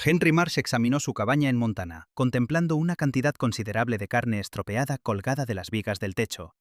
Henry Marsh examinó su cabaña en Montana, contemplando una cantidad considerable de carne estropeada colgada de las vigas del techo.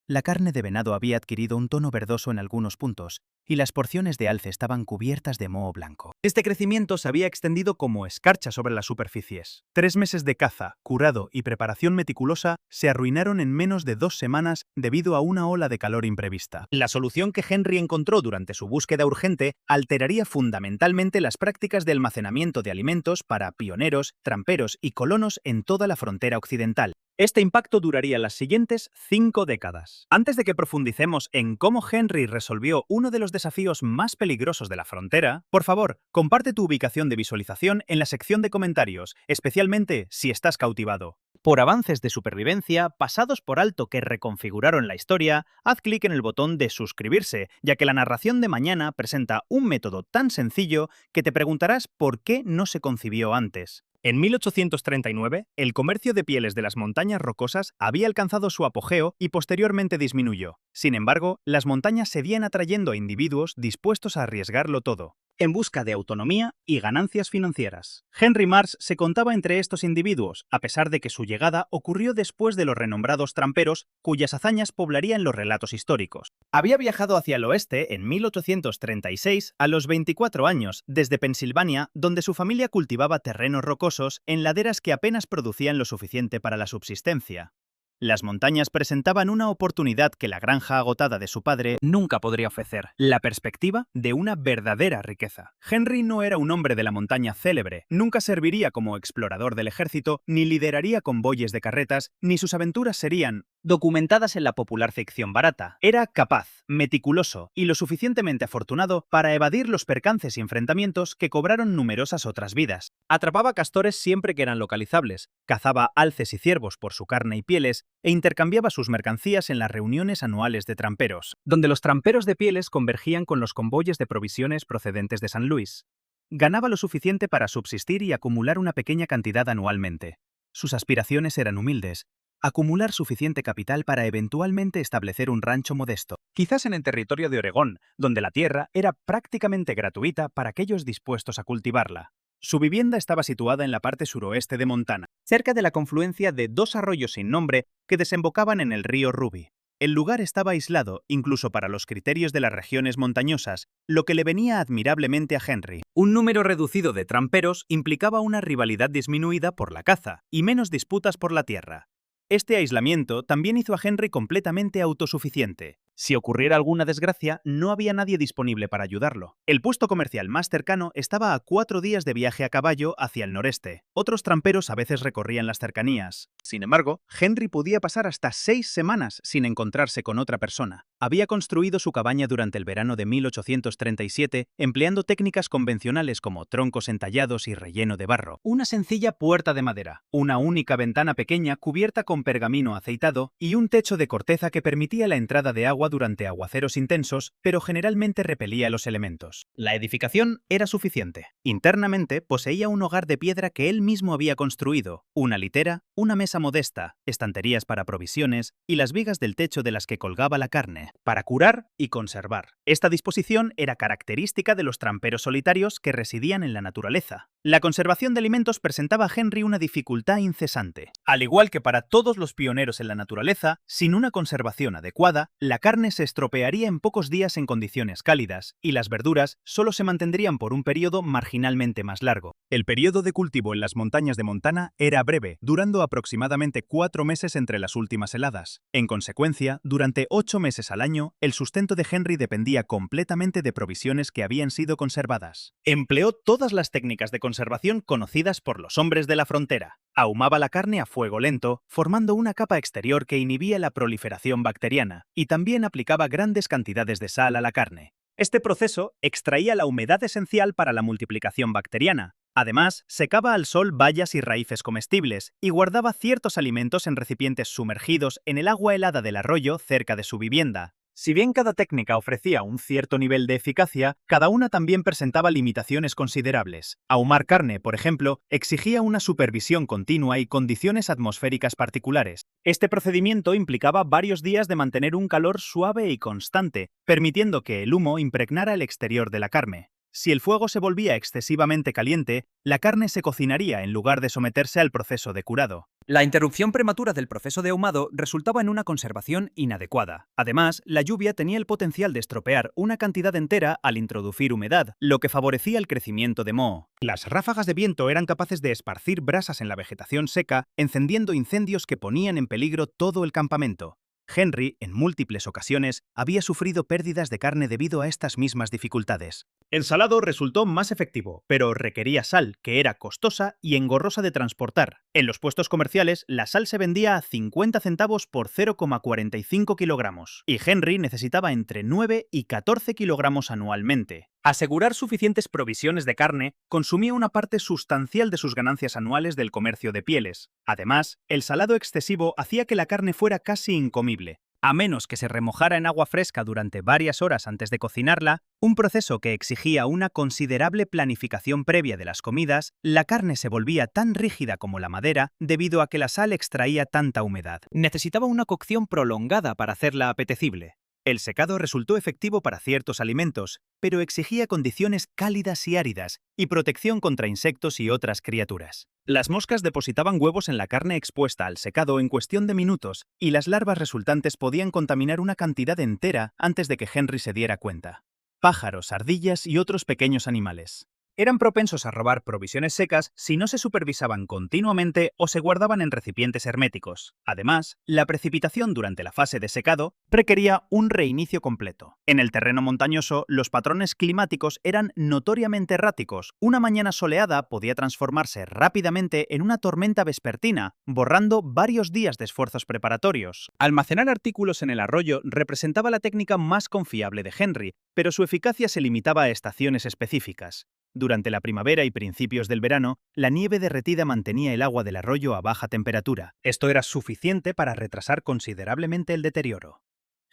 La carne de venado había adquirido un tono verdoso en algunos puntos, y las porciones de alce estaban cubiertas de moho blanco. Este crecimiento se había extendido como escarcha sobre las superficies. 3 meses de caza, curado y preparación meticulosa se arruinaron en menos de 2 semanas debido a una ola de calor imprevista. La solución que Henry encontró durante su búsqueda urgente alteraría fundamentalmente las prácticas de almacenamiento de alimentos para pioneros, tramperos y colonos en toda la frontera occidental. Este impacto duraría las siguientes 5 décadas. Antes de que profundicemos en cómo Henry resolvió uno de los desafíos más peligrosos de la frontera, por favor, comparte tu ubicación de visualización en la sección de comentarios, especialmente si estás cautivado. Por avances de supervivencia pasados por alto que reconfiguraron la historia, haz clic en el botón de suscribirse, ya que la narración de mañana presenta un método tan sencillo que te preguntarás por qué no se concibió antes. En 1839, el comercio de pieles de las montañas rocosas había alcanzado su apogeo y posteriormente disminuyó. Sin embargo, las montañas seguían atrayendo a individuos dispuestos a arriesgarlo todo, en busca de autonomía y ganancias financieras. Henry Marsh se contaba entre estos individuos, a pesar de que su llegada ocurrió después de los renombrados tramperos cuyas hazañas poblarían los relatos históricos. Había viajado hacia el oeste en 1836 a los 24 años, desde Pensilvania, donde su familia cultivaba terrenos rocosos en laderas que apenas producían lo suficiente para la subsistencia. Las montañas presentaban una oportunidad que la granja agotada de su padre nunca podría ofrecer, la perspectiva de una verdadera riqueza. Henry no era un hombre de la montaña célebre, nunca serviría como explorador del ejército, ni lideraría convoyes de carretas, ni sus aventuras serían documentadas en la popular ficción barata. Era capaz, meticuloso y lo suficientemente afortunado para evadir los percances y enfrentamientos que cobraron numerosas otras vidas. Atrapaba castores siempre que eran localizables, cazaba alces y ciervos por su carne y pieles e intercambiaba sus mercancías en las reuniones anuales de tramperos, donde los tramperos de pieles convergían con los convoyes de provisiones procedentes de San Luis. Ganaba lo suficiente para subsistir y acumular una pequeña cantidad anualmente. Sus aspiraciones eran humildes: acumular suficiente capital para eventualmente establecer un rancho modesto, quizás en el territorio de Oregón, donde la tierra era prácticamente gratuita para aquellos dispuestos a cultivarla. Su vivienda estaba situada en la parte suroeste de Montana, cerca de la confluencia de 2 arroyos sin nombre que desembocaban en el río Ruby. El lugar estaba aislado, incluso para los criterios de las regiones montañosas, lo que le venía admirablemente a Henry. Un número reducido de tramperos implicaba una rivalidad disminuida por la caza y menos disputas por la tierra. Este aislamiento también hizo a Henry completamente autosuficiente. Si ocurriera alguna desgracia, no había nadie disponible para ayudarlo. El puesto comercial más cercano estaba a 4 días de viaje a caballo hacia el noreste. Otros tramperos a veces recorrían las cercanías. Sin embargo, Henry podía pasar hasta 6 semanas sin encontrarse con otra persona. Había construido su cabaña durante el verano de 1837, empleando técnicas convencionales como troncos entallados y relleno de barro. Una sencilla puerta de madera, una única ventana pequeña cubierta con pergamino aceitado y un techo de corteza que permitía la entrada de agua durante aguaceros intensos, pero generalmente repelía los elementos. La edificación era suficiente. Internamente poseía un hogar de piedra que él mismo había construido, una litera, una mesa modesta, estanterías para provisiones y las vigas del techo de las que colgaba la carne, para curar y conservar. Esta disposición era característica de los tramperos solitarios que residían en la naturaleza. La conservación de alimentos presentaba a Henry una dificultad incesante. Al igual que para todos los pioneros en la naturaleza, sin una conservación adecuada, la carne se estropearía en pocos días en condiciones cálidas, y las verduras solo se mantendrían por un periodo marginalmente más largo. El periodo de cultivo en las montañas de Montana era breve, durando aproximadamente 4 meses entre las últimas heladas. En consecuencia, durante 8 meses al año, el sustento de Henry dependía completamente de provisiones que habían sido conservadas. Empleó todas las técnicas de conservación conocidas por los hombres de la frontera. Ahumaba la carne a fuego lento, formando una capa exterior que inhibía la proliferación bacteriana, y también aplicaba grandes cantidades de sal a la carne. Este proceso extraía la humedad esencial para la multiplicación bacteriana. Además, secaba al sol bayas y raíces comestibles y guardaba ciertos alimentos en recipientes sumergidos en el agua helada del arroyo cerca de su vivienda. Si bien cada técnica ofrecía un cierto nivel de eficacia, cada una también presentaba limitaciones considerables. Ahumar carne, por ejemplo, exigía una supervisión continua y condiciones atmosféricas particulares. Este procedimiento implicaba varios días de mantener un calor suave y constante, permitiendo que el humo impregnara el exterior de la carne. Si el fuego se volvía excesivamente caliente, la carne se cocinaría en lugar de someterse al proceso de curado. La interrupción prematura del proceso de ahumado resultaba en una conservación inadecuada. Además, la lluvia tenía el potencial de estropear una cantidad entera al introducir humedad, lo que favorecía el crecimiento de moho. Las ráfagas de viento eran capaces de esparcir brasas en la vegetación seca, encendiendo incendios que ponían en peligro todo el campamento. Henry, en múltiples ocasiones, había sufrido pérdidas de carne debido a estas mismas dificultades. El salado resultó más efectivo, pero requería sal, que era costosa y engorrosa de transportar. En los puestos comerciales, la sal se vendía a 50 centavos por 0,45 kilogramos, y Henry necesitaba entre 9 y 14 kilogramos anualmente. Asegurar suficientes provisiones de carne consumía una parte sustancial de sus ganancias anuales del comercio de pieles. Además, el salado excesivo hacía que la carne fuera casi incomible. A menos que se remojara en agua fresca durante varias horas antes de cocinarla, un proceso que exigía una considerable planificación previa de las comidas, la carne se volvía tan rígida como la madera debido a que la sal extraía tanta humedad. Necesitaba una cocción prolongada para hacerla apetecible. El secado resultó efectivo para ciertos alimentos, pero exigía condiciones cálidas y áridas y protección contra insectos y otras criaturas. Las moscas depositaban huevos en la carne expuesta al secado en cuestión de minutos, y las larvas resultantes podían contaminar una cantidad entera antes de que Henry se diera cuenta. Pájaros, ardillas y otros pequeños animales eran propensos a robar provisiones secas si no se supervisaban continuamente o se guardaban en recipientes herméticos. Además, la precipitación durante la fase de secado requería un reinicio completo. En el terreno montañoso, los patrones climáticos eran notoriamente erráticos. Una mañana soleada podía transformarse rápidamente en una tormenta vespertina, borrando varios días de esfuerzos preparatorios. Almacenar artículos en el arroyo representaba la técnica más confiable de Henry, pero su eficacia se limitaba a estaciones específicas. Durante la primavera y principios del verano, la nieve derretida mantenía el agua del arroyo a baja temperatura. Esto era suficiente para retrasar considerablemente el deterioro.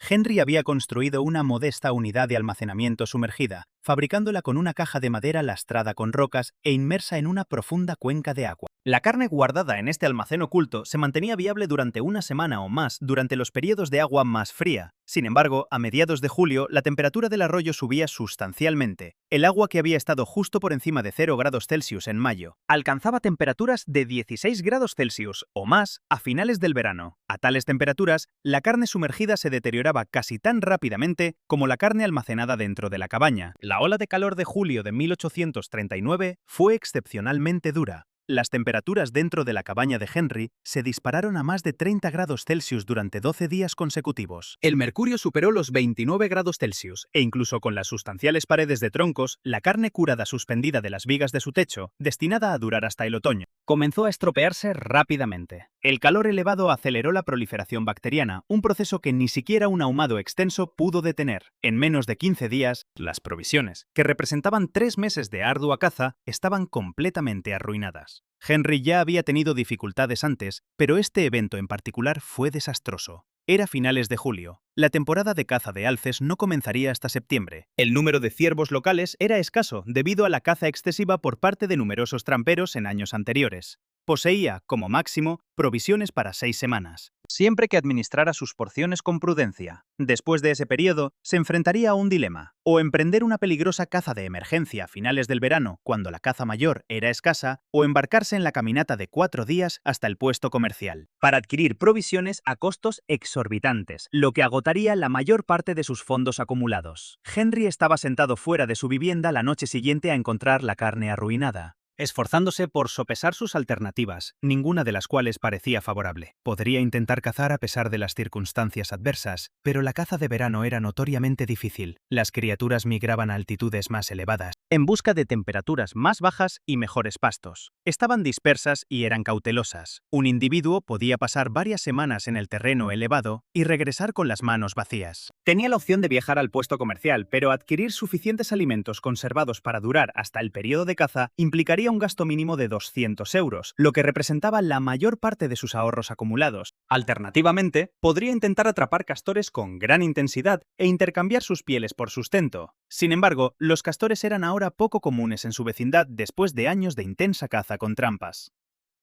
Henry había construido una modesta unidad de almacenamiento sumergida, fabricándola con una caja de madera lastrada con rocas e inmersa en una profunda cuenca de agua. La carne guardada en este almacén oculto se mantenía viable durante una semana o más durante los periodos de agua más fría. Sin embargo, a mediados de julio, la temperatura del arroyo subía sustancialmente. El agua, que había estado justo por encima de 0 grados Celsius en mayo, alcanzaba temperaturas de 16 grados Celsius o más a finales del verano. A tales temperaturas, la carne sumergida se deterioraba casi tan rápidamente como la carne almacenada dentro de la cabaña. La ola de calor de julio de 1839 fue excepcionalmente dura. Las temperaturas dentro de la cabaña de Henry se dispararon a más de 30 grados Celsius durante 12 días consecutivos. El mercurio superó los 29 grados Celsius, e incluso con las sustanciales paredes de troncos, la carne curada suspendida de las vigas de su techo, destinada a durar hasta el otoño, comenzó a estropearse rápidamente. El calor elevado aceleró la proliferación bacteriana, un proceso que ni siquiera un ahumado extenso pudo detener. En menos de 15 días, las provisiones, que representaban 3 meses de ardua caza, estaban completamente arruinadas. Henry ya había tenido dificultades antes, pero este evento en particular fue desastroso. Era finales de julio. La temporada de caza de alces no comenzaría hasta septiembre. El número de ciervos locales era escaso debido a la caza excesiva por parte de numerosos tramperos en años anteriores. Poseía, como máximo, provisiones para 6 semanas, siempre que administrara sus porciones con prudencia. Después de ese periodo, se enfrentaría a un dilema: o emprender una peligrosa caza de emergencia a finales del verano, cuando la caza mayor era escasa, o embarcarse en la caminata de 4 días hasta el puesto comercial, para adquirir provisiones a costos exorbitantes, lo que agotaría la mayor parte de sus fondos acumulados. Henry estaba sentado fuera de su vivienda la noche siguiente a encontrar la carne arruinada, esforzándose por sopesar sus alternativas, ninguna de las cuales parecía favorable. Podría intentar cazar a pesar de las circunstancias adversas, pero la caza de verano era notoriamente difícil. Las criaturas migraban a altitudes más elevadas, en busca de temperaturas más bajas y mejores pastos. Estaban dispersas y eran cautelosas. Un individuo podía pasar varias semanas en el terreno elevado y regresar con las manos vacías. Tenía la opción de viajar al puesto comercial, pero adquirir suficientes alimentos conservados para durar hasta el periodo de caza implicaría un gasto mínimo de 200 euros, lo que representaba la mayor parte de sus ahorros acumulados. Alternativamente, podría intentar atrapar castores con gran intensidad e intercambiar sus pieles por sustento. Sin embargo, los castores eran ahora poco comunes en su vecindad después de años de intensa caza con trampas.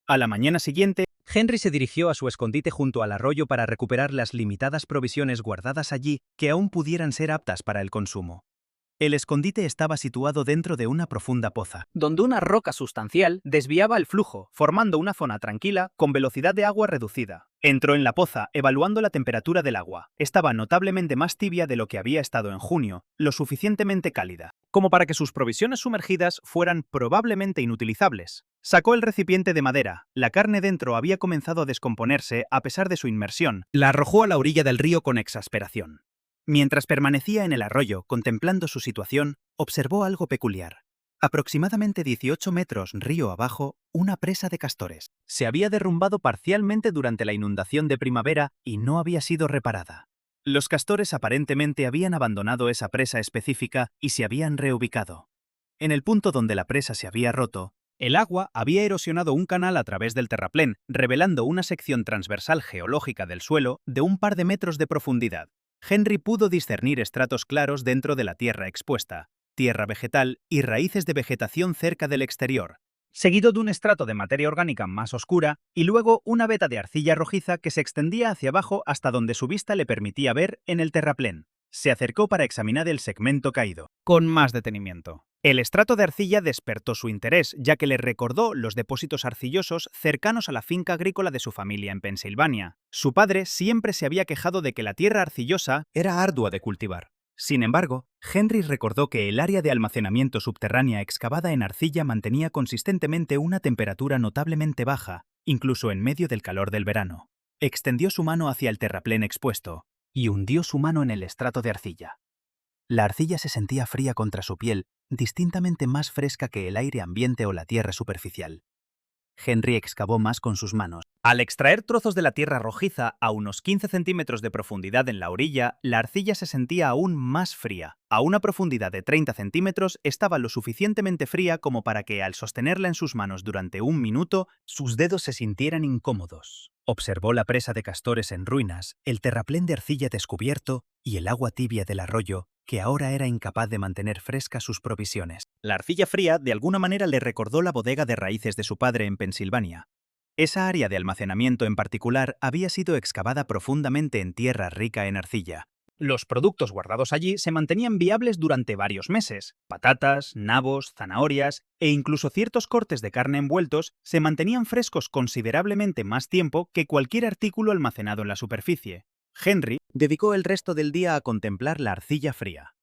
A la mañana siguiente, Henry se dirigió a su escondite junto al arroyo para recuperar las limitadas provisiones guardadas allí que aún pudieran ser aptas para el consumo. El escondite estaba situado dentro de una profunda poza, donde una roca sustancial desviaba el flujo, formando una zona tranquila con velocidad de agua reducida. Entró en la poza, evaluando la temperatura del agua. Estaba notablemente más tibia de lo que había estado en junio, lo suficientemente cálida, como para que sus provisiones sumergidas fueran probablemente inutilizables. Sacó el recipiente de madera. La carne dentro había comenzado a descomponerse a pesar de su inmersión. La arrojó a la orilla del río con exasperación. Mientras permanecía en el arroyo, contemplando su situación, observó algo peculiar. Aproximadamente 18 metros río abajo, una presa de castores. Se había derrumbado parcialmente durante la inundación de primavera y no había sido reparada. Los castores aparentemente habían abandonado esa presa específica y se habían reubicado. En el punto donde la presa se había roto, el agua había erosionado un canal a través del terraplén, revelando una sección transversal geológica del suelo de un par de metros de profundidad. Henry pudo discernir estratos claros dentro de la tierra expuesta, tierra vegetal y raíces de vegetación cerca del exterior, seguido de un estrato de materia orgánica más oscura y luego una veta de arcilla rojiza que se extendía hacia abajo hasta donde su vista le permitía ver en el terraplén. Se acercó para examinar el segmento caído, con más detenimiento. El estrato de arcilla despertó su interés, ya que le recordó los depósitos arcillosos cercanos a la finca agrícola de su familia en Pensilvania. Su padre siempre se había quejado de que la tierra arcillosa era ardua de cultivar. Sin embargo, Henry recordó que el área de almacenamiento subterránea excavada en arcilla mantenía consistentemente una temperatura notablemente baja, incluso en medio del calor del verano. Extendió su mano hacia el terraplén expuesto y hundió su mano en el estrato de arcilla. La arcilla se sentía fría contra su piel, distintamente más fresca que el aire ambiente o la tierra superficial. Henry excavó más con sus manos. Al extraer trozos de la tierra rojiza a unos 15 centímetros de profundidad en la orilla, la arcilla se sentía aún más fría. A una profundidad de 30 centímetros estaba lo suficientemente fría como para que, al sostenerla en sus manos durante un minuto, sus dedos se sintieran incómodos. Observó la presa de castores en ruinas, el terraplén de arcilla descubierto y el agua tibia del arroyo, que ahora era incapaz de mantener frescas sus provisiones. La arcilla fría de alguna manera le recordó la bodega de raíces de su padre en Pensilvania. Esa área de almacenamiento en particular había sido excavada profundamente en tierra rica en arcilla. Los productos guardados allí se mantenían viables durante varios meses. Patatas, nabos, zanahorias e incluso ciertos cortes de carne envueltos se mantenían frescos considerablemente más tiempo que cualquier artículo almacenado en la superficie. Henry dedicó el resto del día a contemplar la arcilla fría.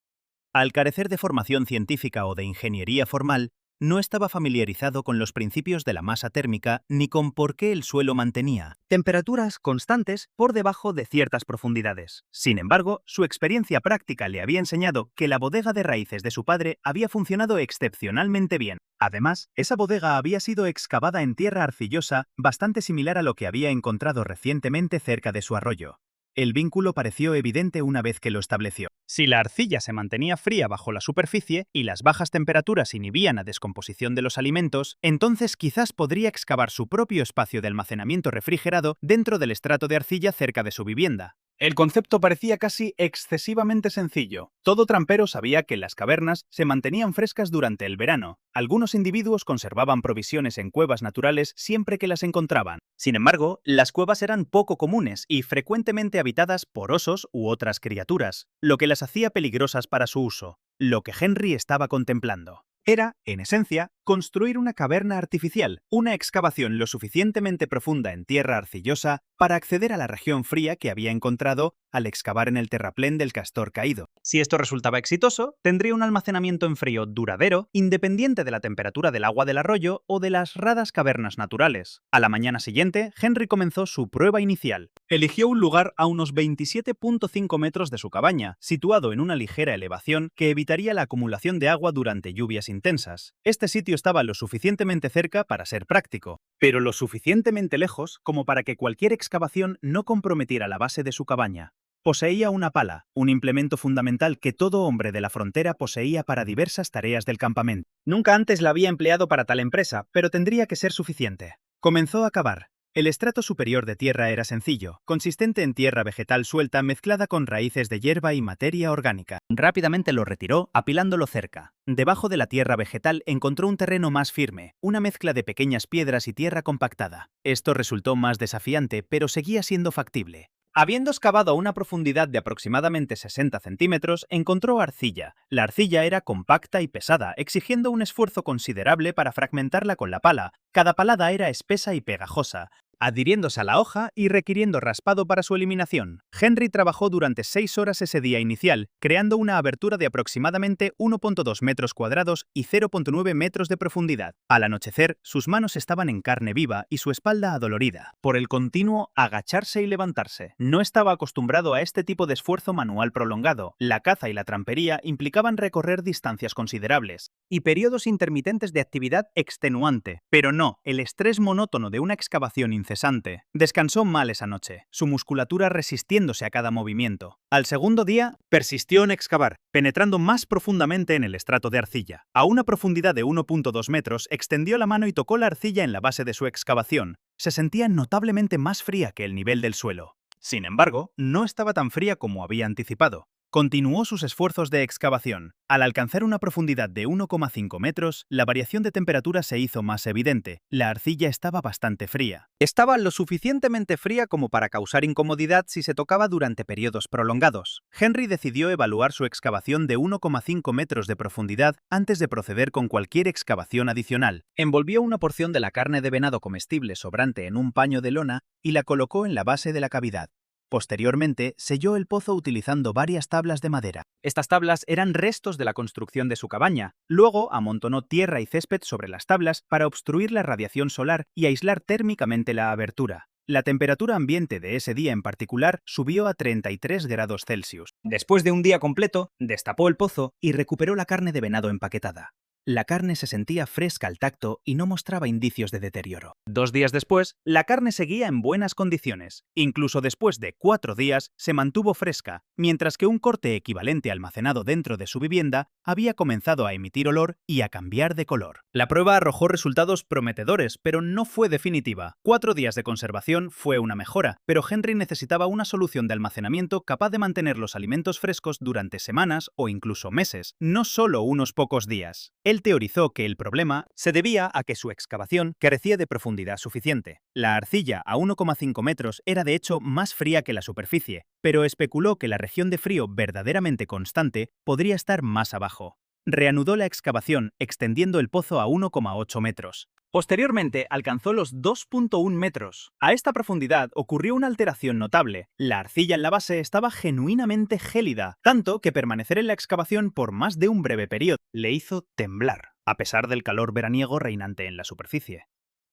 Al carecer de formación científica o de ingeniería formal, no estaba familiarizado con los principios de la masa térmica ni con por qué el suelo mantenía temperaturas constantes por debajo de ciertas profundidades. Sin embargo, su experiencia práctica le había enseñado que la bodega de raíces de su padre había funcionado excepcionalmente bien. Además, esa bodega había sido excavada en tierra arcillosa bastante similar a lo que había encontrado recientemente cerca de su arroyo. El vínculo pareció evidente una vez que lo estableció. Si la arcilla se mantenía fría bajo la superficie y las bajas temperaturas inhibían la descomposición de los alimentos, entonces quizás podría excavar su propio espacio de almacenamiento refrigerado dentro del estrato de arcilla cerca de su vivienda. El concepto parecía casi excesivamente sencillo. Todo trampero sabía que las cavernas se mantenían frescas durante el verano. Algunos individuos conservaban provisiones en cuevas naturales siempre que las encontraban. Sin embargo, las cuevas eran poco comunes y frecuentemente habitadas por osos u otras criaturas, lo que las hacía peligrosas para su uso. Lo que Henry estaba contemplando era, en esencia, construir una caverna artificial, una excavación lo suficientemente profunda en tierra arcillosa para acceder a la región fría que había encontrado al excavar en el terraplén del castor caído. Si esto resultaba exitoso, tendría un almacenamiento en frío duradero, independiente de la temperatura del agua del arroyo o de las raras cavernas naturales. A la mañana siguiente, Henry comenzó su prueba inicial. Eligió un lugar a unos 27,5 metros de su cabaña, situado en una ligera elevación que evitaría la acumulación de agua durante lluvias intensas. Este sitio estaba lo suficientemente cerca para ser práctico, pero lo suficientemente lejos como para que cualquier excavación no comprometiera la base de su cabaña. Poseía una pala, un implemento fundamental que todo hombre de la frontera poseía para diversas tareas del campamento. Nunca antes la había empleado para tal empresa, pero tendría que ser suficiente. Comenzó a cavar. El estrato superior de tierra era sencillo, consistente en tierra vegetal suelta mezclada con raíces de hierba y materia orgánica. Rápidamente lo retiró, apilándolo cerca. Debajo de la tierra vegetal encontró un terreno más firme, una mezcla de pequeñas piedras y tierra compactada. Esto resultó más desafiante, pero seguía siendo factible. Habiendo excavado a una profundidad de aproximadamente 60 centímetros, encontró arcilla. La arcilla era compacta y pesada, exigiendo un esfuerzo considerable para fragmentarla con la pala. Cada palada era espesa y pegajosa, adhiriéndose a la hoja y requiriendo raspado para su eliminación. Henry trabajó durante 6 horas ese día inicial, creando una abertura de aproximadamente 1,2 metros cuadrados y 0,9 metros de profundidad. Al anochecer, sus manos estaban en carne viva y su espalda adolorida, por el continuo agacharse y levantarse. No estaba acostumbrado a este tipo de esfuerzo manual prolongado. La caza y la trampería implicaban recorrer distancias considerables y periodos intermitentes de actividad extenuante. Pero no, el estrés monótono de una excavación incesante. Descansó mal esa noche, su musculatura resistiéndose a cada movimiento. Al segundo día, persistió en excavar, penetrando más profundamente en el estrato de arcilla. A una profundidad de 1,2 metros, extendió la mano y tocó la arcilla en la base de su excavación. Se sentía notablemente más fría que el nivel del suelo. Sin embargo, no estaba tan fría como había anticipado. Continuó sus esfuerzos de excavación. Al alcanzar una profundidad de 1,5 metros, la variación de temperatura se hizo más evidente. La arcilla estaba bastante fría. Estaba lo suficientemente fría como para causar incomodidad si se tocaba durante periodos prolongados. Henry decidió evaluar su excavación de 1,5 metros de profundidad antes de proceder con cualquier excavación adicional. Envolvió una porción de la carne de venado comestible sobrante en un paño de lona y la colocó en la base de la cavidad. Posteriormente, selló el pozo utilizando varias tablas de madera. Estas tablas eran restos de la construcción de su cabaña. Luego amontonó tierra y césped sobre las tablas para obstruir la radiación solar y aislar térmicamente la abertura. La temperatura ambiente de ese día en particular subió a 33 grados Celsius. Después de un día completo, destapó el pozo y recuperó la carne de venado empaquetada. La carne se sentía fresca al tacto y no mostraba indicios de deterioro. 2 días después, la carne seguía en buenas condiciones. Incluso después de 4 días, se mantuvo fresca, mientras que un corte equivalente almacenado dentro de su vivienda había comenzado a emitir olor y a cambiar de color. La prueba arrojó resultados prometedores, pero no fue definitiva. 4 días de conservación fue una mejora, pero Henry necesitaba una solución de almacenamiento capaz de mantener los alimentos frescos durante semanas o incluso meses, no solo unos pocos días. Él teorizó que el problema se debía a que su excavación carecía de profundidad suficiente. La arcilla a 1,5 metros era de hecho más fría que la superficie, pero especuló que la región de frío verdaderamente constante podría estar más abajo. Reanudó la excavación, extendiendo el pozo a 1,8 metros. Posteriormente alcanzó los 2,1 metros. A esta profundidad ocurrió una alteración notable. La arcilla en la base estaba genuinamente gélida, tanto que permanecer en la excavación por más de un breve periodo le hizo temblar, a pesar del calor veraniego reinante en la superficie.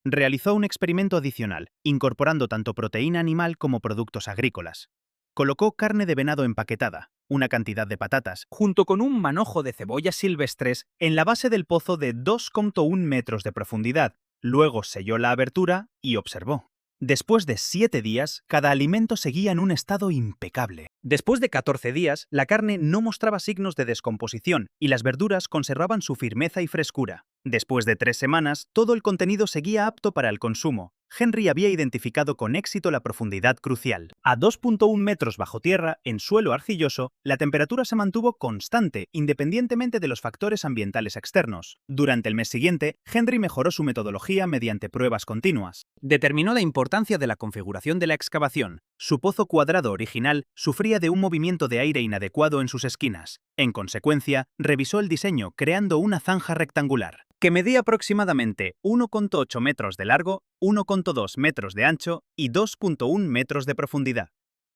Realizó un experimento adicional, incorporando tanto proteína animal como productos agrícolas. Colocó carne de venado empaquetada, una cantidad de patatas, junto con un manojo de cebollas silvestres en la base del pozo de 2,1 metros de profundidad. Luego selló la abertura y observó. Después de 7 días, cada alimento seguía en un estado impecable. Después de 14 días, la carne no mostraba signos de descomposición y las verduras conservaban su firmeza y frescura. Después de 3 semanas, todo el contenido seguía apto para el consumo. Henry había identificado con éxito la profundidad crucial. A 2,1 metros bajo tierra, en suelo arcilloso, la temperatura se mantuvo constante, independientemente de los factores ambientales externos. Durante el mes siguiente, Henry mejoró su metodología mediante pruebas continuas. Determinó la importancia de la configuración de la excavación. Su pozo cuadrado original sufría de un movimiento de aire inadecuado en sus esquinas. En consecuencia, revisó el diseño creando una zanja rectangular, que medía aproximadamente 1,8 metros de largo, 1,2 metros de ancho y 2,1 metros de profundidad.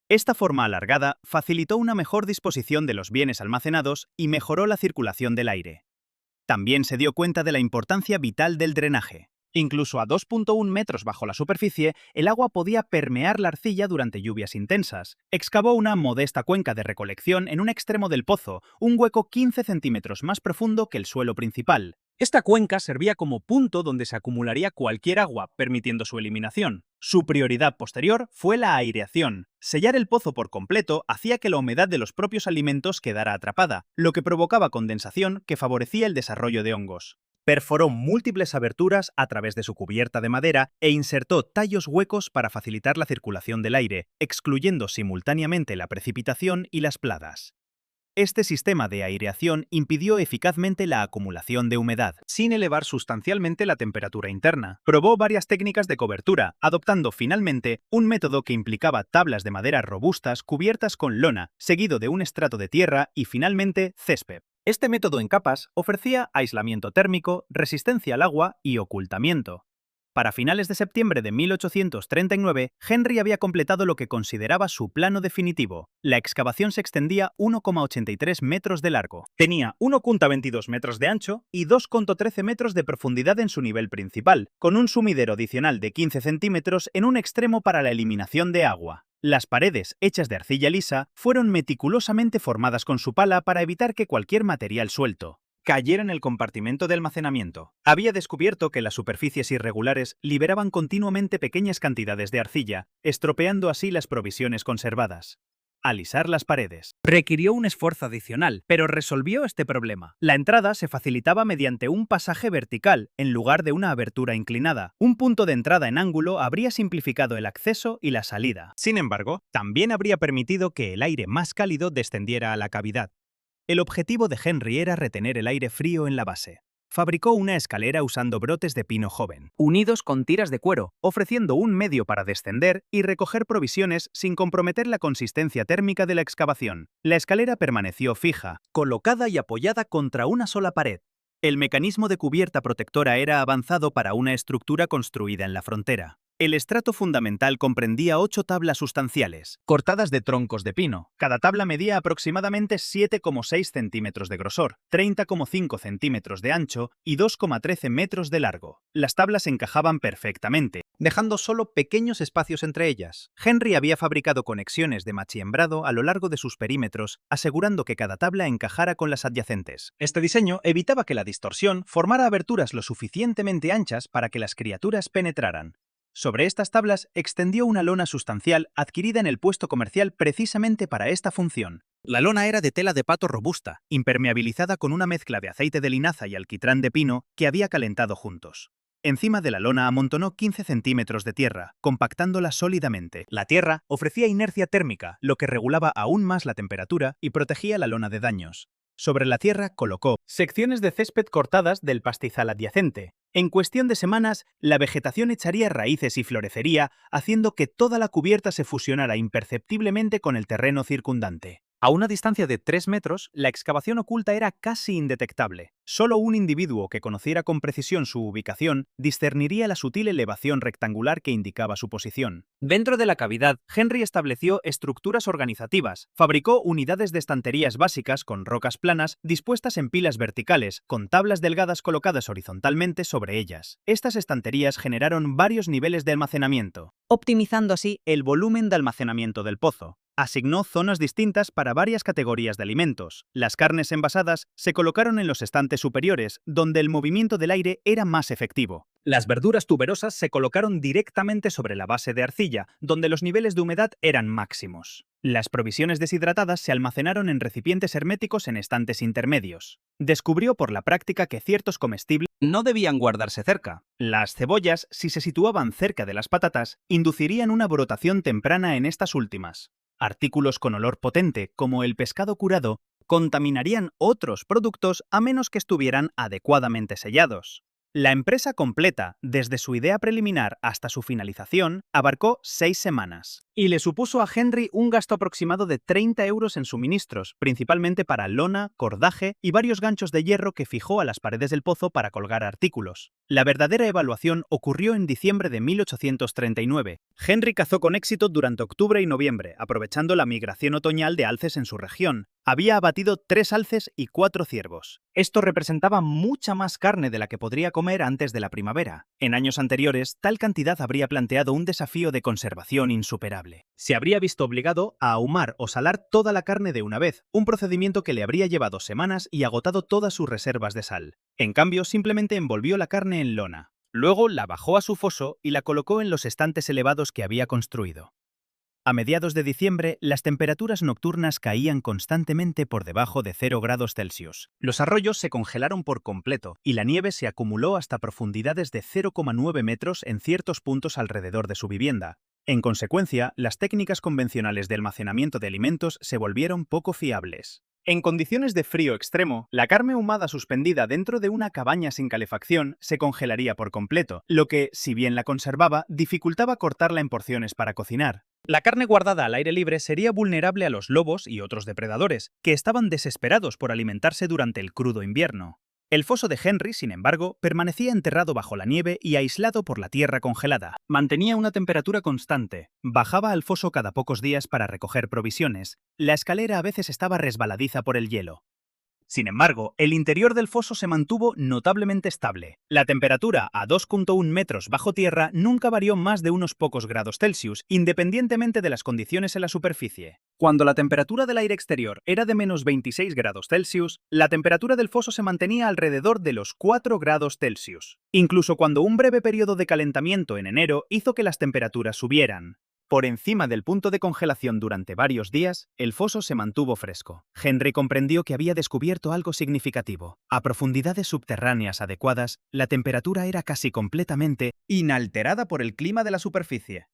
Esta forma alargada facilitó una mejor disposición de los bienes almacenados y mejoró la circulación del aire. También se dio cuenta de la importancia vital del drenaje. Incluso a 2,1 metros bajo la superficie, el agua podía permear la arcilla durante lluvias intensas. Excavó una modesta cuenca de recolección en un extremo del pozo, un hueco 15 centímetros más profundo que el suelo principal. Esta cuenca servía como punto donde se acumularía cualquier agua, permitiendo su eliminación. Su prioridad posterior fue la aireación. Sellar el pozo por completo hacía que la humedad de los propios alimentos quedara atrapada, lo que provocaba condensación que favorecía el desarrollo de hongos. Perforó múltiples aberturas a través de su cubierta de madera e insertó tallos huecos para facilitar la circulación del aire, excluyendo simultáneamente la precipitación y las plagas. Este sistema de aireación impidió eficazmente la acumulación de humedad, sin elevar sustancialmente la temperatura interna. Probó varias técnicas de cobertura, adoptando finalmente un método que implicaba tablas de madera robustas cubiertas con lona, seguido de un estrato de tierra y finalmente césped. Este método en capas ofrecía aislamiento térmico, resistencia al agua y ocultamiento. Para finales de septiembre de 1839, Henry había completado lo que consideraba su plano definitivo. La excavación se extendía 1,83 metros de largo. Tenía 1,22 metros de ancho y 2,13 metros de profundidad en su nivel principal, con un sumidero adicional de 15 centímetros en un extremo para la eliminación de agua. Las paredes, hechas de arcilla lisa, fueron meticulosamente formadas con su pala para evitar que cualquier material suelto cayera en el compartimento de almacenamiento. Había descubierto que las superficies irregulares liberaban continuamente pequeñas cantidades de arcilla, estropeando así las provisiones conservadas. Alisar las paredes. Requirió un esfuerzo adicional, pero resolvió este problema. La entrada se facilitaba mediante un pasaje vertical en lugar de una abertura inclinada. Un punto de entrada en ángulo habría simplificado el acceso y la salida. Sin embargo, también habría permitido que el aire más cálido descendiera a la cavidad. El objetivo de Henry era retener el aire frío en la base. Fabricó una escalera usando brotes de pino joven, unidos con tiras de cuero, ofreciendo un medio para descender y recoger provisiones sin comprometer la consistencia térmica de la excavación. La escalera permaneció fija, colocada y apoyada contra una sola pared. El mecanismo de cubierta protectora era avanzado para una estructura construida en la frontera. El estrato fundamental comprendía 8 tablas sustanciales, cortadas de troncos de pino. Cada tabla medía aproximadamente 7,6 centímetros de grosor, 30,5 centímetros de ancho y 2,13 metros de largo. Las tablas encajaban perfectamente, dejando solo pequeños espacios entre ellas. Henry había fabricado conexiones de machiembrado a lo largo de sus perímetros, asegurando que cada tabla encajara con las adyacentes. Este diseño evitaba que la distorsión formara aberturas lo suficientemente anchas para que las criaturas penetraran. Sobre estas tablas extendió una lona sustancial adquirida en el puesto comercial precisamente para esta función. La lona era de tela de pato robusta, impermeabilizada con una mezcla de aceite de linaza y alquitrán de pino que había calentado juntos. Encima de la lona amontonó 15 centímetros de tierra, compactándola sólidamente. La tierra ofrecía inercia térmica, lo que regulaba aún más la temperatura y protegía la lona de daños. Sobre la tierra colocó secciones de césped cortadas del pastizal adyacente. En cuestión de semanas, la vegetación echaría raíces y florecería, haciendo que toda la cubierta se fusionara imperceptiblemente con el terreno circundante. A una distancia de 3 metros, la excavación oculta era casi indetectable. Solo un individuo que conociera con precisión su ubicación discerniría la sutil elevación rectangular que indicaba su posición. Dentro de la cavidad, Henry estableció estructuras organizativas. Fabricó unidades de estanterías básicas con rocas planas dispuestas en pilas verticales, con tablas delgadas colocadas horizontalmente sobre ellas. Estas estanterías generaron varios niveles de almacenamiento, optimizando así el volumen de almacenamiento del pozo. Asignó zonas distintas para varias categorías de alimentos. Las carnes envasadas se colocaron en los estantes superiores, donde el movimiento del aire era más efectivo. Las verduras tuberosas se colocaron directamente sobre la base de arcilla, donde los niveles de humedad eran máximos. Las provisiones deshidratadas se almacenaron en recipientes herméticos en estantes intermedios. Descubrió por la práctica que ciertos comestibles no debían guardarse cerca. Las cebollas, si se situaban cerca de las patatas, inducirían una brotación temprana en estas últimas. Artículos con olor potente, como el pescado curado, contaminarían otros productos a menos que estuvieran adecuadamente sellados. La empresa completa, desde su idea preliminar hasta su finalización, abarcó 6 semanas. Y le supuso a Henry un gasto aproximado de 30 euros en suministros, principalmente para lona, cordaje y varios ganchos de hierro que fijó a las paredes del pozo para colgar artículos. La verdadera evaluación ocurrió en diciembre de 1839. Henry cazó con éxito durante octubre y noviembre, aprovechando la migración otoñal de alces en su región. Había abatido 3 alces y 4 ciervos. Esto representaba mucha más carne de la que podría comer antes de la primavera. En años anteriores, tal cantidad habría planteado un desafío de conservación insuperable. Se habría visto obligado a ahumar o salar toda la carne de una vez, un procedimiento que le habría llevado semanas y agotado todas sus reservas de sal. En cambio, simplemente envolvió la carne en lona. Luego la bajó a su foso y la colocó en los estantes elevados que había construido. A mediados de diciembre, las temperaturas nocturnas caían constantemente por debajo de 0 grados Celsius. Los arroyos se congelaron por completo y la nieve se acumuló hasta profundidades de 0,9 metros en ciertos puntos alrededor de su vivienda. En consecuencia, las técnicas convencionales de almacenamiento de alimentos se volvieron poco fiables. En condiciones de frío extremo, la carne ahumada suspendida dentro de una cabaña sin calefacción se congelaría por completo, lo que, si bien la conservaba, dificultaba cortarla en porciones para cocinar. La carne guardada al aire libre sería vulnerable a los lobos y otros depredadores, que estaban desesperados por alimentarse durante el crudo invierno. El foso de Henry, sin embargo, permanecía enterrado bajo la nieve y aislado por la tierra congelada. Mantenía una temperatura constante. Bajaba al foso cada pocos días para recoger provisiones. La escalera a veces estaba resbaladiza por el hielo. Sin embargo, el interior del foso se mantuvo notablemente estable. La temperatura a 2,1 metros bajo tierra nunca varió más de unos pocos grados Celsius, independientemente de las condiciones en la superficie. Cuando la temperatura del aire exterior era de menos 26 grados Celsius, la temperatura del foso se mantenía alrededor de los 4 grados Celsius, incluso cuando un breve periodo de calentamiento en enero hizo que las temperaturas subieran. Por encima del punto de congelación durante varios días, el foso se mantuvo fresco. Henry comprendió que había descubierto algo significativo. A profundidades subterráneas adecuadas, la temperatura era casi completamente inalterada por el clima de la superficie.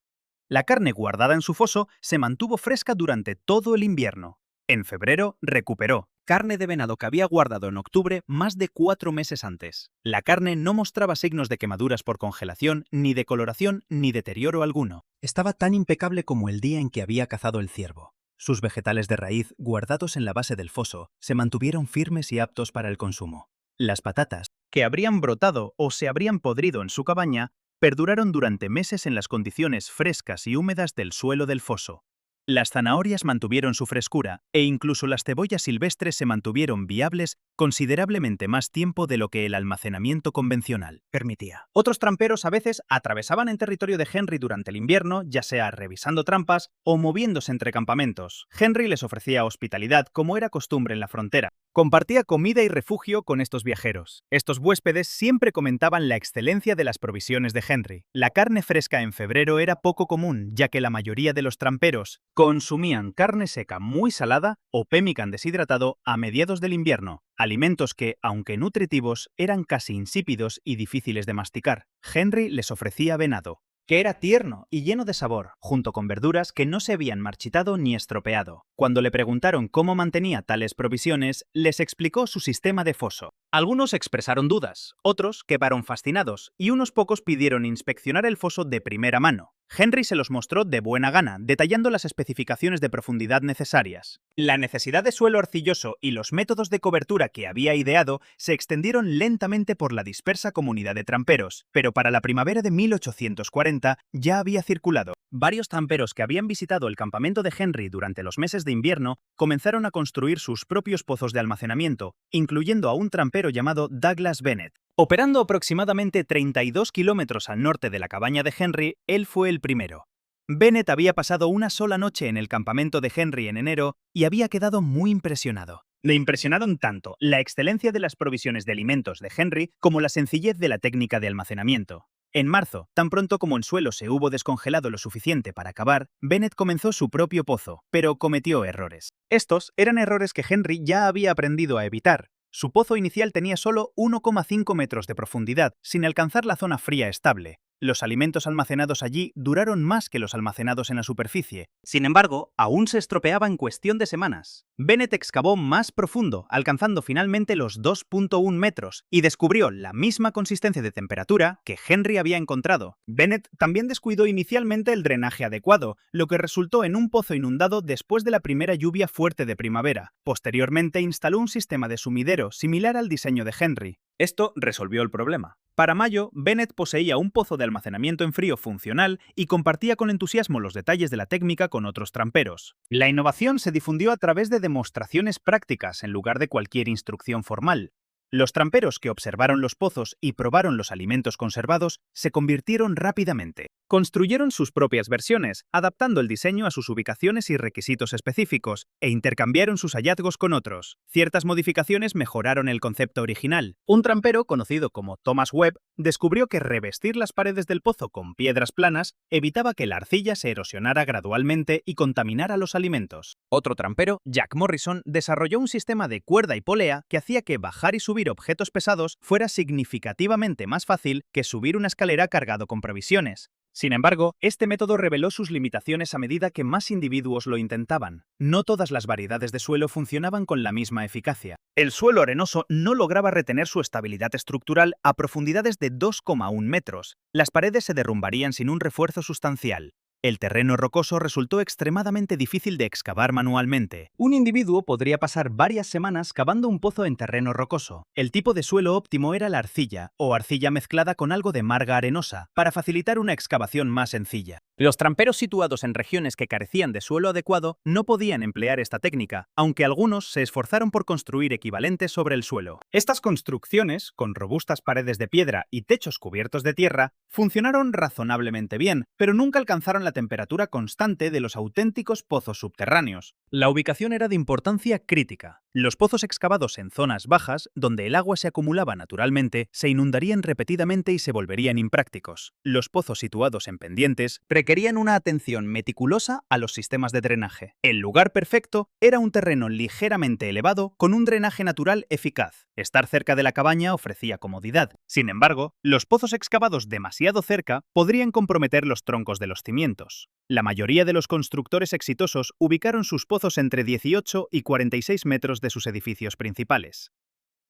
La carne guardada en su foso se mantuvo fresca durante todo el invierno. En febrero, recuperó carne de venado que había guardado en octubre más de 4 meses antes. La carne no mostraba signos de quemaduras por congelación, ni de coloración, ni deterioro alguno. Estaba tan impecable como el día en que había cazado el ciervo. Sus vegetales de raíz, guardados en la base del foso, se mantuvieron firmes y aptos para el consumo. Las patatas, que habrían brotado o se habrían podrido en su cabaña, perduraron durante meses en las condiciones frescas y húmedas del suelo del foso. Las zanahorias mantuvieron su frescura, e incluso las cebollas silvestres se mantuvieron viables considerablemente más tiempo de lo que el almacenamiento convencional permitía. Otros tramperos a veces atravesaban el territorio de Henry durante el invierno, ya sea revisando trampas o moviéndose entre campamentos. Henry les ofrecía hospitalidad, como era costumbre en la frontera. Compartía comida y refugio con estos viajeros. Estos huéspedes siempre comentaban la excelencia de las provisiones de Henry. La carne fresca en febrero era poco común, ya que la mayoría de los tramperos consumían carne seca muy salada o pemmican deshidratado a mediados del invierno, alimentos que, aunque nutritivos, eran casi insípidos y difíciles de masticar. Henry les ofrecía venado, que era tierno y lleno de sabor, junto con verduras que no se habían marchitado ni estropeado. Cuando le preguntaron cómo mantenía tales provisiones, les explicó su sistema de foso. Algunos expresaron dudas, otros quedaron fascinados, y unos pocos pidieron inspeccionar el foso de primera mano. Henry se los mostró de buena gana, detallando las especificaciones de profundidad necesarias. La necesidad de suelo arcilloso y los métodos de cobertura que había ideado se extendieron lentamente por la dispersa comunidad de tramperos, pero para la primavera de 1840 ya había circulado. Varios tramperos que habían visitado el campamento de Henry durante los meses de invierno comenzaron a construir sus propios pozos de almacenamiento, incluyendo a un trampero llamado Douglas Bennett. Operando aproximadamente 32 kilómetros al norte de la cabaña de Henry, él fue el primero. Bennett había pasado una sola noche en el campamento de Henry en enero y había quedado muy impresionado. Le impresionaron tanto la excelencia de las provisiones de alimentos de Henry como la sencillez de la técnica de almacenamiento. En marzo, tan pronto como el suelo se hubo descongelado lo suficiente para cavar, Bennett comenzó su propio pozo, pero cometió errores. Estos eran errores que Henry ya había aprendido a evitar. Su pozo inicial tenía solo 1,5 metros de profundidad, sin alcanzar la zona fría estable. Los alimentos almacenados allí duraron más que los almacenados en la superficie. Sin embargo, aún se estropeaba en cuestión de semanas. Bennett excavó más profundo, alcanzando finalmente los 2,1 metros, y descubrió la misma consistencia de temperatura que Henry había encontrado. Bennett también descuidó inicialmente el drenaje adecuado, lo que resultó en un pozo inundado después de la primera lluvia fuerte de primavera. Posteriormente instaló un sistema de sumidero similar al diseño de Henry. Esto resolvió el problema. Para mayo, Bennett poseía un pozo de almacenamiento en frío funcional y compartía con entusiasmo los detalles de la técnica con otros tramperos. La innovación se difundió a través de demostraciones prácticas en lugar de cualquier instrucción formal. Los tramperos que observaron los pozos y probaron los alimentos conservados se convirtieron rápidamente. Construyeron sus propias versiones, adaptando el diseño a sus ubicaciones y requisitos específicos, e intercambiaron sus hallazgos con otros. Ciertas modificaciones mejoraron el concepto original. Un trampero, conocido como Thomas Webb, descubrió que revestir las paredes del pozo con piedras planas evitaba que la arcilla se erosionara gradualmente y contaminara los alimentos. Otro trampero, Jack Morrison, desarrolló un sistema de cuerda y polea que hacía que bajar y subir objetos pesados fuera significativamente más fácil que subir una escalera cargado con provisiones. Sin embargo, este método reveló sus limitaciones a medida que más individuos lo intentaban. No todas las variedades de suelo funcionaban con la misma eficacia. El suelo arenoso no lograba retener su estabilidad estructural a profundidades de 2,1 metros. Las paredes se derrumbarían sin un refuerzo sustancial. El terreno rocoso resultó extremadamente difícil de excavar manualmente. Un individuo podría pasar varias semanas cavando un pozo en terreno rocoso. El tipo de suelo óptimo era la arcilla, o arcilla mezclada con algo de marga arenosa, para facilitar una excavación más sencilla. Los tramperos situados en regiones que carecían de suelo adecuado no podían emplear esta técnica, aunque algunos se esforzaron por construir equivalentes sobre el suelo. Estas construcciones, con robustas paredes de piedra y techos cubiertos de tierra, funcionaron razonablemente bien, pero nunca alcanzaron la temperatura constante de los auténticos pozos subterráneos. La ubicación era de importancia crítica. Los pozos excavados en zonas bajas, donde el agua se acumulaba naturalmente, se inundarían repetidamente y se volverían imprácticos. Los pozos situados en pendientes requerían una atención meticulosa a los sistemas de drenaje. El lugar perfecto era un terreno ligeramente elevado con un drenaje natural eficaz. Estar cerca de la cabaña ofrecía comodidad. Sin embargo, los pozos excavados demasiado cerca podrían comprometer los troncos de los cimientos. La mayoría de los constructores exitosos ubicaron sus pozos entre 18 y 46 metros de sus edificios principales.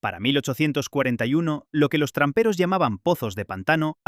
Para 1841, lo que los tramperos llamaban pozos de pantano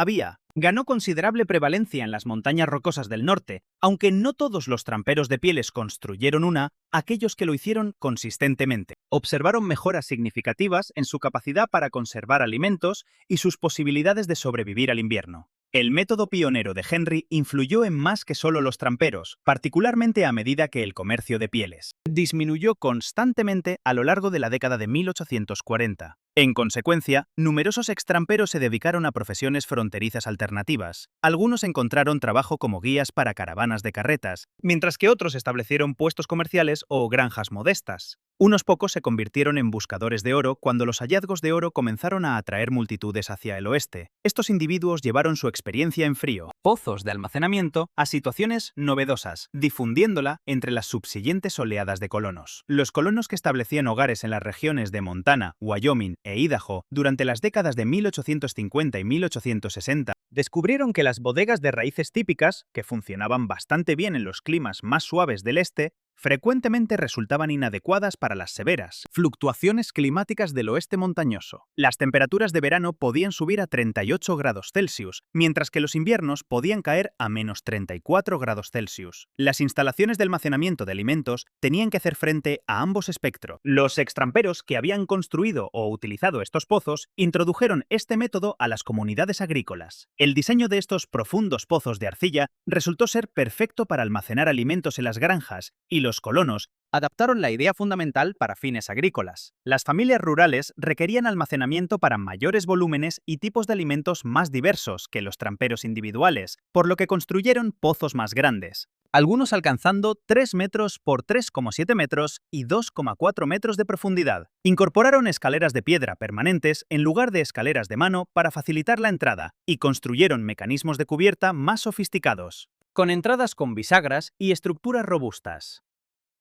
ganó considerable prevalencia en las montañas rocosas del norte, aunque no todos los tramperos de pieles construyeron aquellos que lo hicieron consistentemente observaron mejoras significativas en su capacidad para conservar alimentos y sus posibilidades de sobrevivir al invierno. El método pionero de Henry influyó en más que solo los tramperos, particularmente a medida que el comercio de pieles disminuyó constantemente a lo largo de la década de 1840. En consecuencia, numerosos extramperos se dedicaron a profesiones fronterizas alternativas. Algunos encontraron trabajo como guías para caravanas de carretas, mientras que otros establecieron puestos comerciales o granjas modestas. Unos pocos se convirtieron en buscadores de oro cuando los hallazgos de oro comenzaron a atraer multitudes hacia el oeste. Estos individuos llevaron su experiencia en frío, pozos de almacenamiento, a situaciones novedosas, difundiéndola entre las subsiguientes oleadas de colonos. Los colonos que establecían hogares en las regiones de Montana, Wyoming e Idaho durante las décadas de 1850 y 1860 descubrieron que las bodegas de raíces típicas, que funcionaban bastante bien en los climas más suaves del este, frecuentemente resultaban inadecuadas para las severas fluctuaciones climáticas del oeste montañoso. Las temperaturas de verano podían subir a 38 grados Celsius, mientras que los inviernos podían caer a menos 34 grados Celsius. Las instalaciones de almacenamiento de alimentos tenían que hacer frente a ambos espectros. Los extramperos que habían construido o utilizado estos pozos introdujeron este método a las comunidades agrícolas. El diseño de estos profundos pozos de arcilla resultó ser perfecto para almacenar alimentos en las granjas, y los colonos adaptaron la idea fundamental para fines agrícolas. Las familias rurales requerían almacenamiento para mayores volúmenes y tipos de alimentos más diversos que los tramperos individuales, por lo que construyeron pozos más grandes, algunos alcanzando 3 metros por 3,7 metros y 2,4 metros de profundidad. Incorporaron escaleras de piedra permanentes en lugar de escaleras de mano para facilitar la entrada y construyeron mecanismos de cubierta más sofisticados, con entradas con bisagras y estructuras robustas.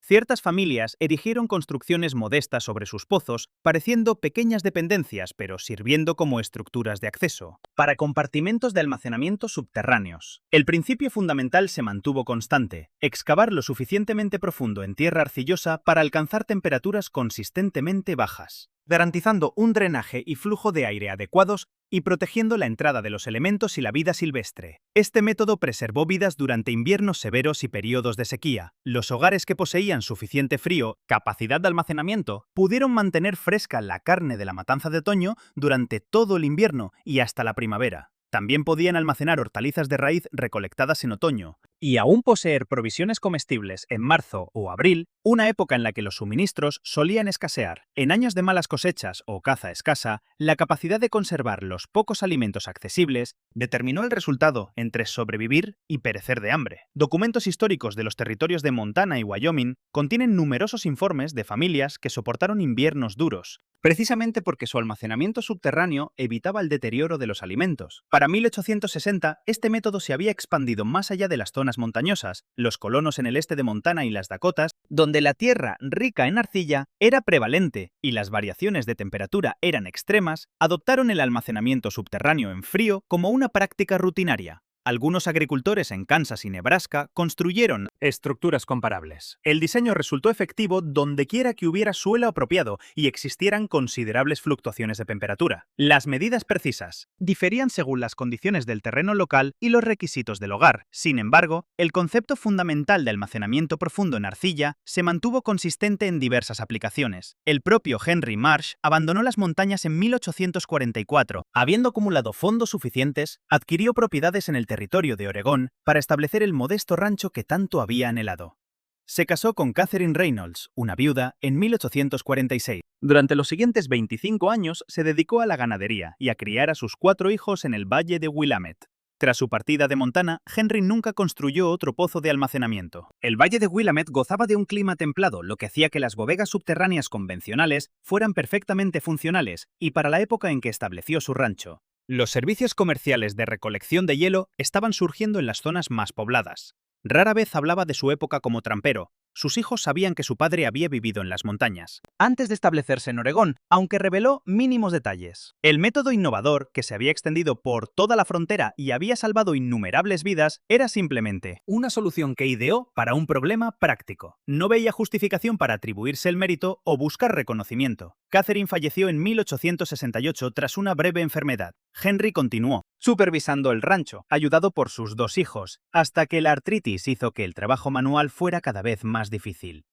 Ciertas familias erigieron construcciones modestas sobre sus pozos, pareciendo pequeñas dependencias, pero sirviendo como estructuras de acceso, para compartimentos de almacenamiento subterráneos. El principio fundamental se mantuvo constante: excavar lo suficientemente profundo en tierra arcillosa para alcanzar temperaturas consistentemente bajas, garantizando un drenaje y flujo de aire adecuados y protegiendo la entrada de los elementos y la vida silvestre. Este método preservó vidas durante inviernos severos y periodos de sequía. Los hogares que poseían suficiente frío, capacidad de almacenamiento, pudieron mantener fresca la carne de la matanza de otoño durante todo el invierno y hasta la primavera. También podían almacenar hortalizas de raíz recolectadas en otoño, y aún poseer provisiones comestibles en marzo o abril, una época en la que los suministros solían escasear. En años de malas cosechas o caza escasa, la capacidad de conservar los pocos alimentos accesibles determinó el resultado entre sobrevivir y perecer de hambre. Documentos históricos de los territorios de Montana y Wyoming contienen numerosos informes de familias que soportaron inviernos duros, precisamente porque su almacenamiento subterráneo evitaba el deterioro de los alimentos. Para 1860, este método se había expandido más allá de las zonas montañosas. Los colonos en el este de Montana y las Dakotas, donde la tierra rica en arcilla era prevalente y las variaciones de temperatura eran extremas, adoptaron el almacenamiento subterráneo en frío como una práctica rutinaria. Algunos agricultores en Kansas y Nebraska construyeron estructuras comparables. El diseño resultó efectivo dondequiera que hubiera suelo apropiado y existieran considerables fluctuaciones de temperatura. Las medidas precisas diferían según las condiciones del terreno local y los requisitos del hogar. Sin embargo, el concepto fundamental de almacenamiento profundo en arcilla se mantuvo consistente en diversas aplicaciones. El propio Henry Marsh abandonó las montañas en 1844. Habiendo acumulado fondos suficientes, adquirió propiedades en el territorio de Oregón para establecer el modesto rancho que tanto había anhelado. Se casó con Catherine Reynolds, una viuda, en 1846. Durante los siguientes 25 años se dedicó a la ganadería y a criar a sus 4 hijos en el valle de Willamette. Tras su partida de Montana, Henry nunca construyó otro pozo de almacenamiento. El valle de Willamette gozaba de un clima templado, lo que hacía que las bodegas subterráneas convencionales fueran perfectamente funcionales, y para la época en que estableció su rancho. Los servicios comerciales de recolección de hielo estaban surgiendo en las zonas más pobladas. Rara vez hablaba de su época como trampero. Sus hijos sabían que su padre había vivido en las montañas antes de establecerse en Oregón, aunque reveló mínimos detalles. El método innovador, que se había extendido por toda la frontera y había salvado innumerables vidas, era simplemente una solución que ideó para un problema práctico. No veía justificación para atribuirse el mérito o buscar reconocimiento. Catherine falleció en 1868 tras una breve enfermedad. Henry continuó supervisando el rancho, ayudado por sus 2 hijos, hasta que la artritis hizo que el trabajo manual fuera cada vez más difícil.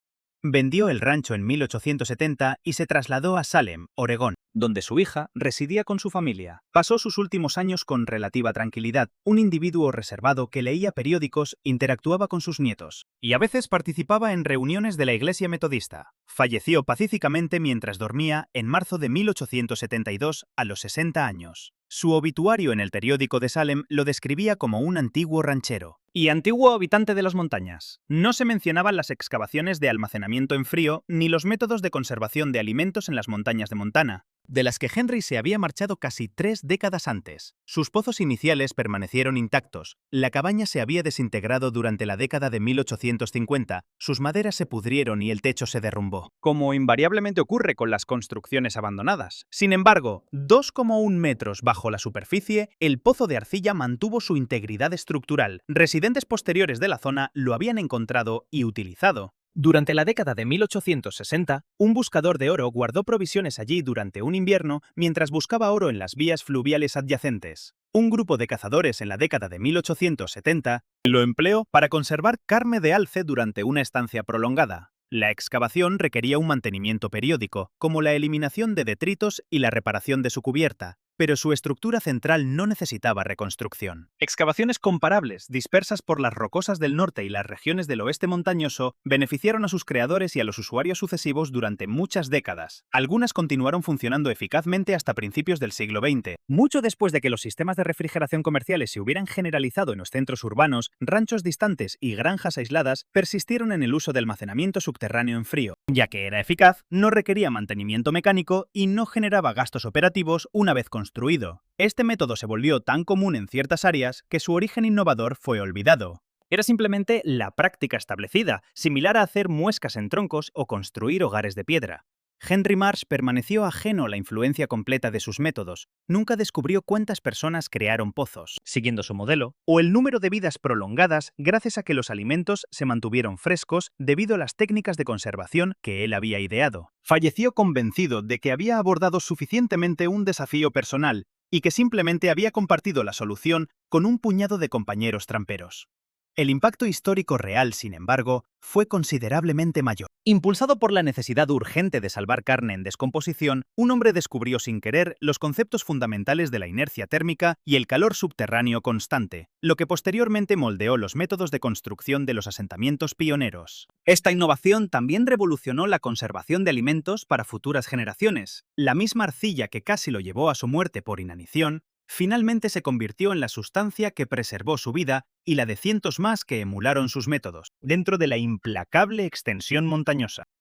Vendió el rancho en 1870 y se trasladó a Salem, Oregón, donde su hija residía con su familia. Pasó sus últimos años con relativa tranquilidad, un individuo reservado que leía periódicos, interactuaba con sus nietos y a veces participaba en reuniones de la Iglesia Metodista. Falleció pacíficamente mientras dormía en marzo de 1872 a los 60 años. Su obituario en el periódico de Salem lo describía como un antiguo ranchero y antiguo habitante de las montañas. No se mencionaban las excavaciones de almacenamiento en frío ni los métodos de conservación de alimentos en las montañas de Montana, de las que Henry se había marchado casi 3 décadas antes. Sus pozos iniciales permanecieron intactos, la cabaña se había desintegrado durante la década de 1850, sus maderas se pudrieron y el techo se derrumbó, como invariablemente ocurre con las construcciones abandonadas. Sin embargo, 2,1 metros bajo la superficie, el pozo de arcilla mantuvo su integridad estructural. Residentes posteriores de la zona lo habían encontrado y utilizado. Durante la década de 1860, un buscador de oro guardó provisiones allí durante un invierno mientras buscaba oro en las vías fluviales adyacentes. Un grupo de cazadores en la década de 1870 lo empleó para conservar carne de alce durante una estancia prolongada. La excavación requería un mantenimiento periódico, como la eliminación de detritos y la reparación de su cubierta, pero su estructura central no necesitaba reconstrucción. Excavaciones comparables, dispersas por las rocosas del norte y las regiones del oeste montañoso, beneficiaron a sus creadores y a los usuarios sucesivos durante muchas décadas. Algunas continuaron funcionando eficazmente hasta principios del siglo XX. Mucho después de que los sistemas de refrigeración comerciales se hubieran generalizado en los centros urbanos, ranchos distantes y granjas aisladas persistieron en el uso de almacenamiento subterráneo en frío, ya que era eficaz, no requería mantenimiento mecánico y no generaba gastos operativos una vez construido. Este método se volvió tan común en ciertas áreas que su origen innovador fue olvidado. Era simplemente la práctica establecida, similar a hacer muescas en troncos o construir hogares de piedra. Henry Marsh permaneció ajeno a la influencia completa de sus métodos. Nunca descubrió cuántas personas crearon pozos, siguiendo su modelo, o el número de vidas prolongadas gracias a que los alimentos se mantuvieron frescos debido a las técnicas de conservación que él había ideado. Falleció convencido de que había abordado suficientemente un desafío personal y que simplemente había compartido la solución con un puñado de compañeros tramperos. El impacto histórico real, sin embargo, fue considerablemente mayor. Impulsado por la necesidad urgente de salvar carne en descomposición, un hombre descubrió sin querer los conceptos fundamentales de la inercia térmica y el calor subterráneo constante, lo que posteriormente moldeó los métodos de construcción de los asentamientos pioneros. Esta innovación también revolucionó la conservación de alimentos para futuras generaciones. La misma arcilla que casi lo llevó a su muerte por inanición, finalmente se convirtió en la sustancia que preservó su vida y la de cientos más que emularon sus métodos, dentro de la implacable extensión montañosa.